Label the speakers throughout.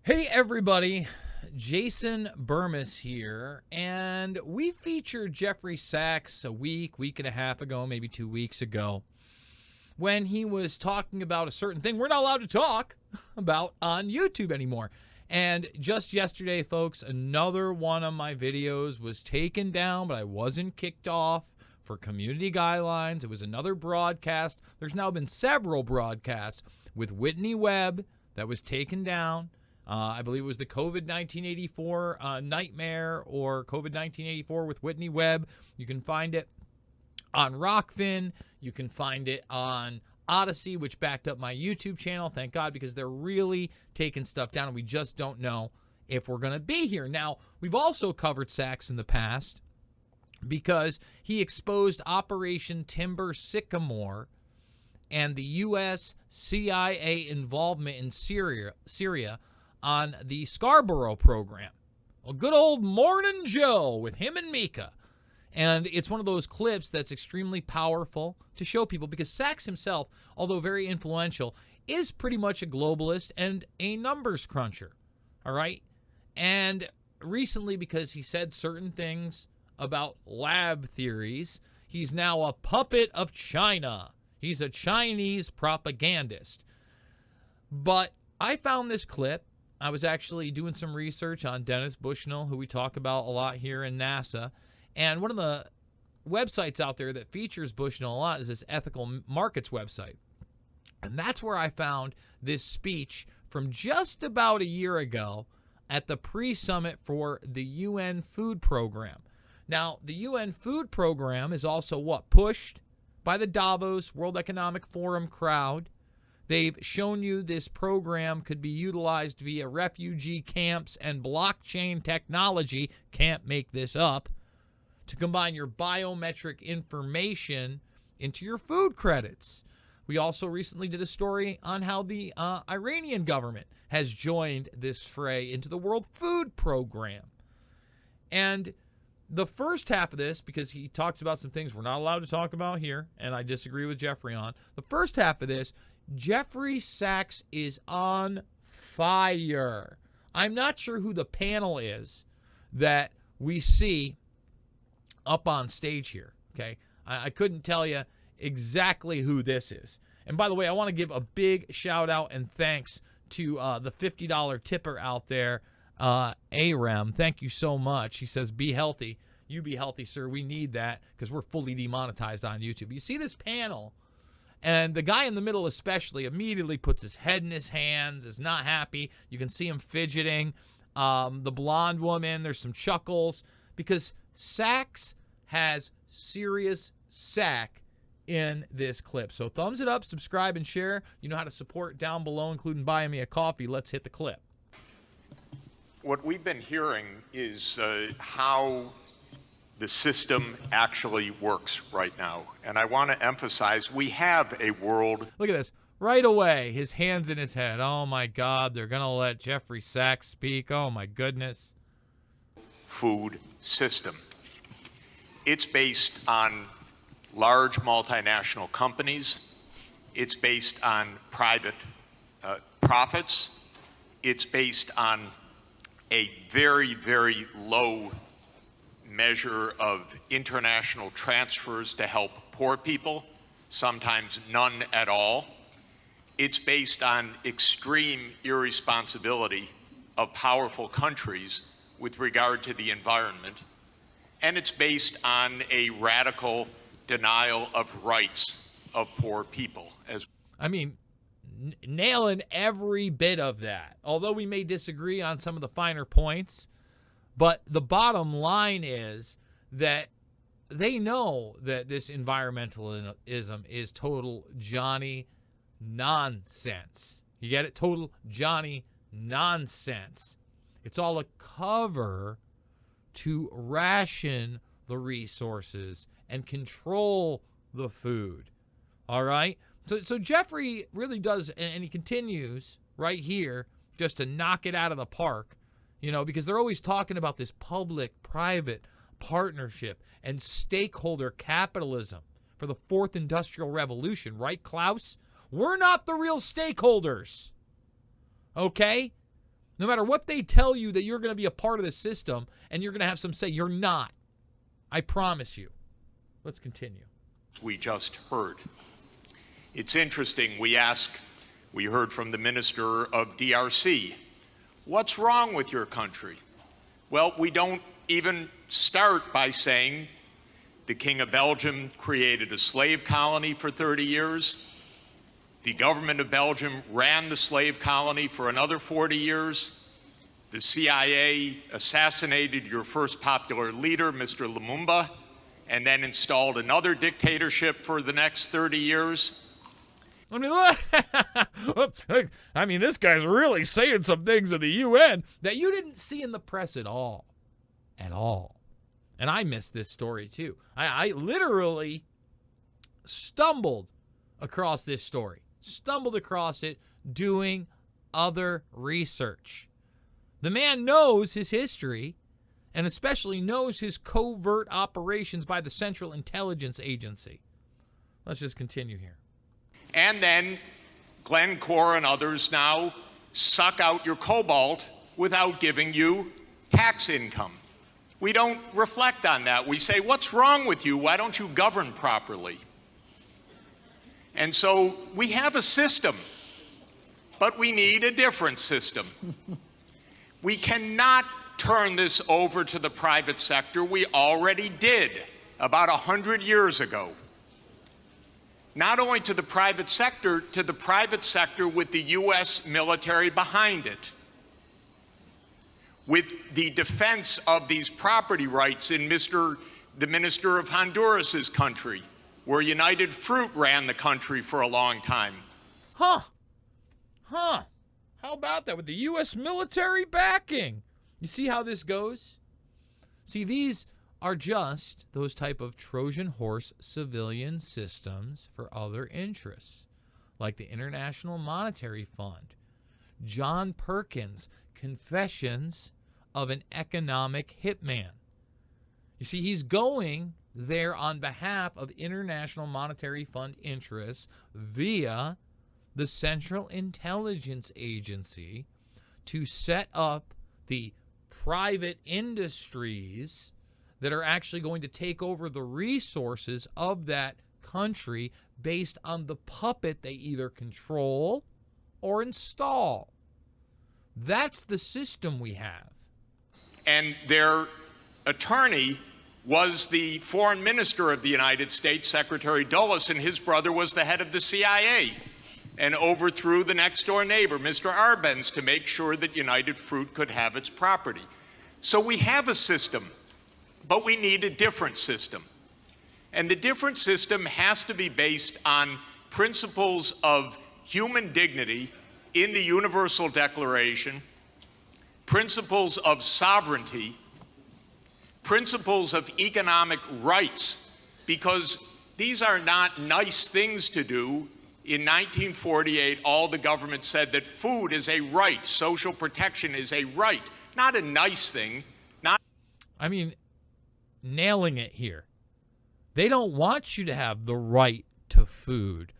Speaker 1: Hey everybody, Jason Bermas here, and we featured Jeffrey Sachs a week and a half ago, maybe 2 weeks ago, when he was talking about a certain thing we're not allowed to talk about on YouTube anymore. And just yesterday, folks, another one of my videos was taken down, but I wasn't kicked off for community guidelines. It was another broadcast. There's now been several broadcasts with Whitney Webb that was taken down. I believe it was the COVID-1984 Nightmare or COVID-1984 with Whitney Webb. You can find it on Rockfin. You can find it on Odyssey, which backed up my YouTube channel. Thank God, because they're really taking stuff down, and we just don't know if we're going to be here. Now, we've also covered Sachs in the past because he exposed Operation Timber Sycamore and the U.S. CIA involvement in Syria on the Scarborough program. A good old Morning Joe with him and Mika. And it's one of those clips that's extremely powerful to show people because Sachs himself, although very influential, is pretty much a globalist and a numbers cruncher. All right? And recently, because he said certain things about lab theories, he's now a puppet of China. He's a Chinese propagandist. But I found this clip. I was actually doing some research on Dennis Bushnell, who we talk about a lot here in NASA. And one of the websites out there that features Bushnell a lot is this Ethical Markets website. And that's where I found this speech from just about a year ago at the pre-summit for the UN Food Program. Now, the UN Food Program is also what? Pushed by the Davos World Economic Forum crowd. They've shown you this program could be utilized via refugee camps and blockchain technology, can't make this up, to combine your biometric information into your food credits. We also recently did a story on how the Iranian government has joined this fray into the World Food Program. And the first half of this, because he talks about some things we're not allowed to talk about here, and I disagree with Jeffrey on, the first half of this, Jeffrey Sachs is on fire. I'm not sure who the panel is that we see up on stage here, okay? I couldn't tell you exactly who this is. And by the way, I want to give a big shout out and thanks to the $50 tipper out there, Aram. Thank you so much. He says, be healthy. You be healthy, sir. We need that because we're fully demonetized on YouTube. You see this panel, and the guy in the middle especially immediately puts his head in his hands, is not happy. You can see him fidgeting. The blonde woman, there's some chuckles because Sachs has serious sack in this clip. So thumbs it up, subscribe, and share. You know how to support down below, including buying me a coffee. Let's hit the clip.
Speaker 2: What we've been hearing is how the system actually works right now. And I want to emphasize we have a world.
Speaker 1: Look at this. Right away, his hands in his head. Oh, my God. They're going to let Jeffrey Sachs speak. Oh, my goodness.
Speaker 2: Food system. It's based on large multinational companies. It's based on private profits. It's based on a very, very low measure of international transfers to help poor people, sometimes none at all. It's based on extreme irresponsibility of powerful countries with regard to the environment. And it's based on a radical denial of rights of poor people.
Speaker 1: I mean, nailing every bit of that. Although we may disagree on some of the finer points, but the bottom line is that they know that this environmentalism is total Johnny nonsense. You get it? Total Johnny nonsense. It's all a cover to ration the resources and control the food. All right? So Jeffrey really does, and he continues right here just to knock it out of the park, you know, because they're always talking about this public-private partnership and stakeholder capitalism for the fourth industrial revolution, right, Klaus? We're not the real stakeholders, okay? No matter what they tell you that you're going to be a part of the system and you're going to have some say, you're not. I promise you. Let's continue.
Speaker 2: We just heard. It's interesting. We heard from the minister of DRC. What's wrong with your country? Well, we don't even start by saying the King of Belgium created a slave colony for 30 years. The government of Belgium ran the slave colony for another 40 years. The CIA assassinated your first popular leader, Mr. Lumumba, and then installed another dictatorship for the next 30 years.
Speaker 1: I mean, this guy's really saying some things in the UN that you didn't see in the press at all. At all. And I missed this story too. I literally stumbled across this story. Stumbled across it doing other research. The man knows his history and especially knows his covert operations by the Central Intelligence Agency. Let's just continue here.
Speaker 2: And then Glencore and others now suck out your cobalt without giving you tax income. We don't reflect on that. We say, what's wrong with you? Why don't you govern properly? And so we have a system, but we need a different system. We cannot turn this over to the private sector. We already did about 100 years ago. Not only to the private sector with the U.S. military behind it, with the defense of these property rights in the minister of Honduras's country, where United Fruit ran the country for a long time.
Speaker 1: How about that with the U.S. military backing? You see how this goes? See, these are just those type of Trojan horse civilian systems for other interests, like the International Monetary Fund. John Perkins, Confessions of an Economic Hitman. You see, he's going there on behalf of International Monetary Fund interests via the Central Intelligence Agency to set up the private industries that are actually going to take over the resources of that country based on the puppet they either control or install. That's the system we have.
Speaker 2: And their attorney was the foreign minister of the United States, Secretary Dulles, and his brother was the head of the CIA and overthrew the next door neighbor, Mr. Arbenz, to make sure that United Fruit could have its property. So we have a system, but we need a different system. And the different system has to be based on principles of human dignity in the Universal Declaration, principles of sovereignty, principles of economic rights, because these are not nice things to do. In 1948, all the government said that food is a right, social protection is a right, not a nice thing.
Speaker 1: I mean, nailing it here. They don't want you to have the right to food.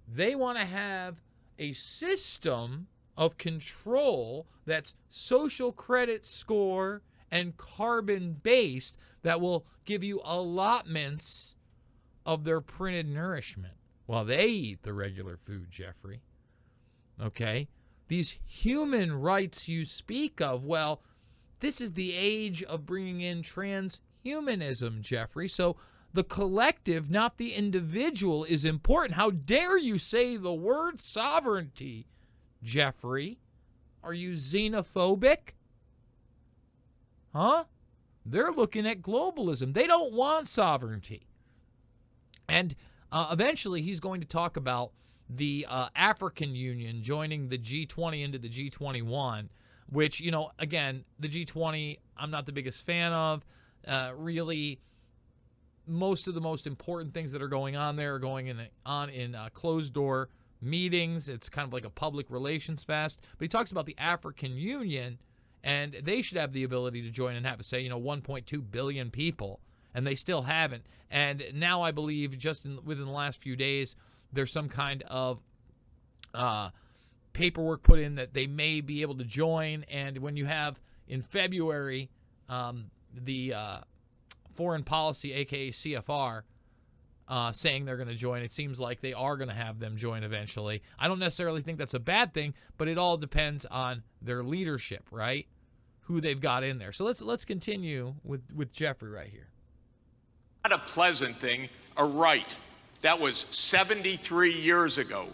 Speaker 1: They want to have a system of control that's social credit score and carbon based that will give you allotments of their printed nourishment while they eat the regular food, Jeffrey. Okay? These human rights you speak of, well, this is the age of bringing in transhumanism, Jeffrey. So the collective, not the individual, is important. How dare you say the word sovereignty, Jeffrey? Are you xenophobic? Huh? They're looking at globalism. They don't want sovereignty. And eventually he's going to talk about the African Union joining the G20 into the G21, which, you know, again, the G20 I'm not the biggest fan of. Really, most of the most important things that are going on there are going on in closed-door meetings. It's kind of like a public relations fest. But he talks about the African Union, and they should have the ability to join and have a say. You know, 1.2 billion people, and they still haven't. And now I believe just within the last few days, there's some kind of paperwork put in that they may be able to join. And when you have in February the foreign policy, aka CFR, saying they're going to join, it seems like they are going to have them join eventually. I don't necessarily think that's a bad thing, but it all depends on their leadership, right? Who they've got in there. So let's continue with Jeffrey right here.
Speaker 2: Not a pleasant thing, a right. That was 73 years ago.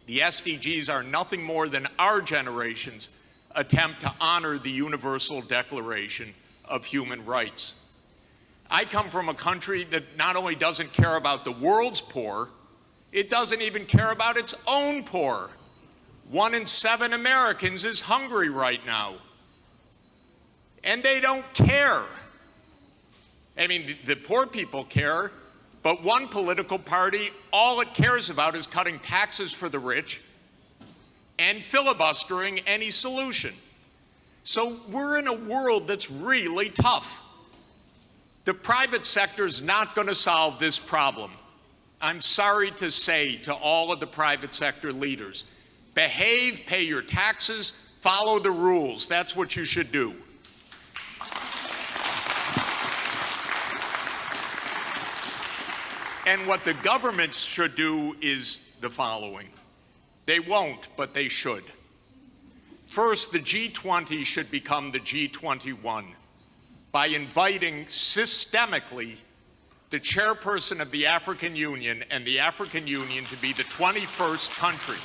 Speaker 2: The SDGs are nothing more than our generation's attempt to honor the Universal Declaration of Human Rights. I come from a country that not only doesn't care about the world's poor, it doesn't even care about its own poor. 1 in 7 Americans is hungry right now. And they don't care. I mean, the poor people care, but one political party, all it cares about is cutting taxes for the rich and filibustering any solution. So we're in a world that's really tough. The private sector is not going to solve this problem. I'm sorry to say to all of the private sector leaders, behave, pay your taxes, follow the rules. That's what you should do. And what the governments should do is the following. They won't, but they should. First, the G20 should become the G21 by inviting systemically the chairperson of the African Union and the African Union to be the 21st country.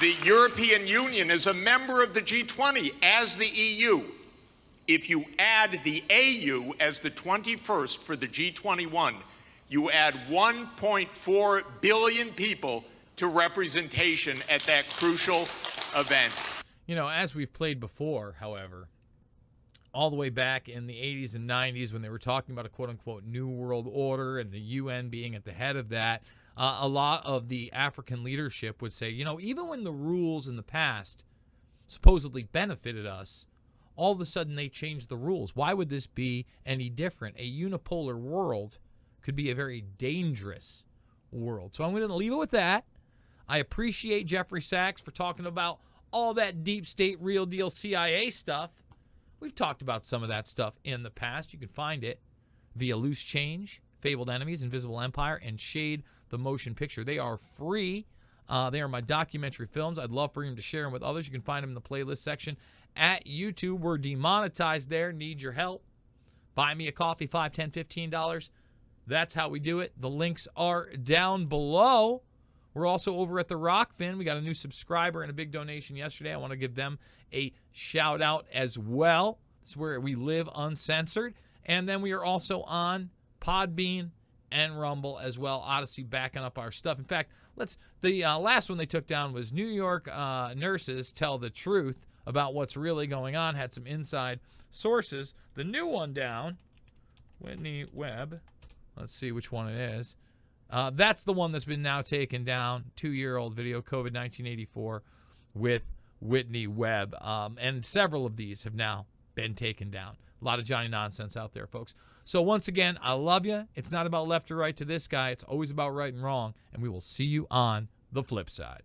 Speaker 2: The European Union is a member of the G20 as the EU. If you add the AU as the 21st for the G21, you add 1.4 billion people to representation at that crucial event.
Speaker 1: You know, as we've played before, however, all the way back in the 80s and 90s when they were talking about a quote-unquote new world order and the UN being at the head of that, a lot of the African leadership would say, you know, even when the rules in the past supposedly benefited us, all of a sudden they changed the rules. Why would this be any different? A unipolar world could be a very dangerous world. So I'm going to leave it with that. I appreciate Jeffrey Sachs for talking about all that deep state, real deal CIA stuff. We've talked about some of that stuff in the past. You can find it via Loose Change, Fabled Enemies, Invisible Empire, and Shade the Motion Picture. They are free. They are my documentary films. I'd love for you to share them with others. You can find them in the playlist section at YouTube. We're demonetized there. Need your help. Buy me a coffee, $5, $10, $15. That's how we do it. The links are down below. We're also over at the Rockfin. We got a new subscriber and a big donation yesterday. I want to give them a shout out as well. This is where we live uncensored. And then we are also on Podbean and Rumble as well. Odyssey backing up our stuff. In fact, the last one they took down was New York nurses tell the truth about what's really going on. Had some inside sources. The new one down, Whitney Webb. Let's see which one it is. That's the one that's been now taken down. 2-year-old video, COVID-1984, with Whitney Webb. And several of these have now been taken down. A lot of Johnny nonsense out there, folks. So once again, I love you. It's not about left or right to this guy. It's always about right and wrong. And we will see you on the flip side.